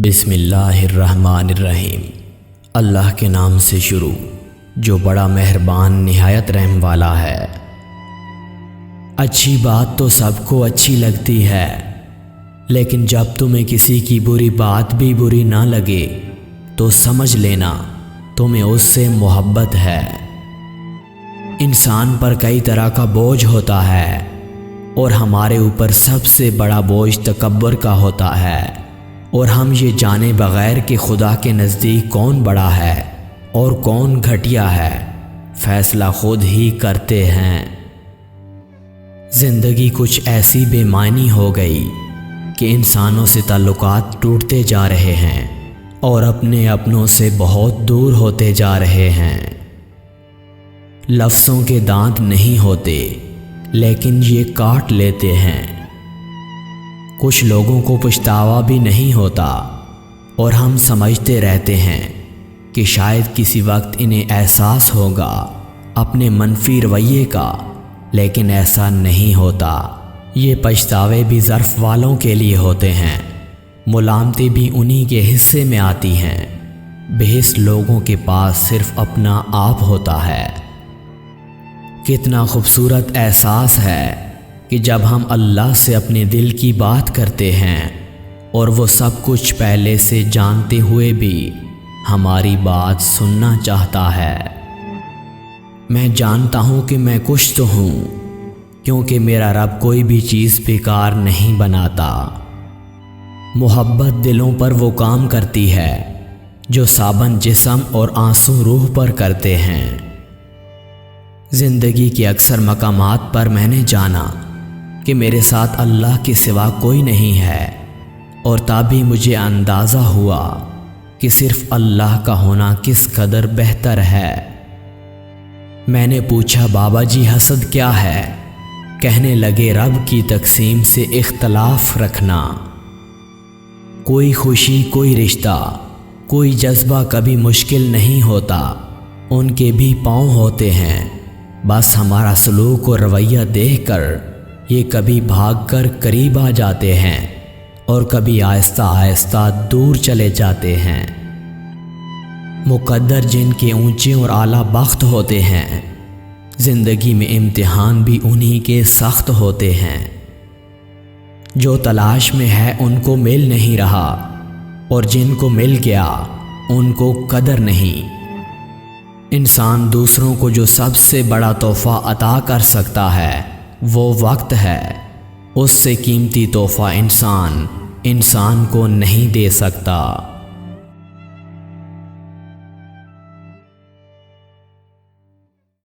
بسم اللہ الرحمن الرحیم۔ اللہ کے نام سے شروع جو بڑا مہربان نہایت رحم والا ہے۔ اچھی بات تو سب کو اچھی لگتی ہے، لیکن جب تمہیں کسی کی بری بات بھی بری نہ لگے تو سمجھ لینا تمہیں اس سے محبت ہے۔ انسان پر کئی طرح کا بوجھ ہوتا ہے اور ہمارے اوپر سب سے بڑا بوجھ تکبر کا ہوتا ہے، اور ہم یہ جانے بغیر کہ خدا کے نزدیک کون بڑا ہے اور کون گھٹیا ہے فیصلہ خود ہی کرتے ہیں۔ زندگی کچھ ایسی بے معنی ہو گئی کہ انسانوں سے تعلقات ٹوٹتے جا رہے ہیں اور اپنے اپنوں سے بہت دور ہوتے جا رہے ہیں۔ لفظوں کے دانت نہیں ہوتے لیکن یہ کاٹ لیتے ہیں۔ کچھ لوگوں کو پچھتاوا بھی نہیں ہوتا اور ہم سمجھتے رہتے ہیں کہ شاید کسی وقت انہیں احساس ہوگا اپنے منفی رویے کا، لیکن ایسا نہیں ہوتا۔ یہ پچھتاوے بھی ظرف والوں کے لیے ہوتے ہیں، ملامتیں بھی انہی کے حصے میں آتی ہیں۔ بےحس لوگوں کے پاس صرف اپنا آپ ہوتا ہے۔ کتنا خوبصورت احساس ہے کہ جب ہم اللہ سے اپنے دل کی بات کرتے ہیں اور وہ سب کچھ پہلے سے جانتے ہوئے بھی ہماری بات سننا چاہتا ہے۔ میں جانتا ہوں کہ میں کچھ تو ہوں، کیونکہ میرا رب کوئی بھی چیز بیکار نہیں بناتا۔ محبت دلوں پر وہ کام کرتی ہے جو صابن جسم اور آنسو روح پر کرتے ہیں۔ زندگی کے اکثر مقامات پر میں نے جانا کہ میرے ساتھ اللہ کے سوا کوئی نہیں ہے، اور تبھی مجھے اندازہ ہوا کہ صرف اللہ کا ہونا کس قدر بہتر ہے۔ میں نے پوچھا بابا جی حسد کیا ہے؟ کہنے لگے رب کی تقسیم سے اختلاف رکھنا۔ کوئی خوشی، کوئی رشتہ، کوئی جذبہ کبھی مشکل نہیں ہوتا، ان کے بھی پاؤں ہوتے ہیں، بس ہمارا سلوک اور رویہ دیکھ کر یہ کبھی بھاگ کر قریب آ جاتے ہیں اور کبھی آہستہ آہستہ دور چلے جاتے ہیں۔ مقدر جن کے اونچے اور اعلیٰ بخت ہوتے ہیں، زندگی میں امتحان بھی انہی کے سخت ہوتے ہیں۔ جو تلاش میں ہے ان کو مل نہیں رہا، اور جن کو مل گیا ان کو قدر نہیں۔ انسان دوسروں کو جو سب سے بڑا تحفہ عطا کر سکتا ہے وہ وقت ہے۔ اس سے قیمتی تحفہ انسان کو نہیں دے سکتا۔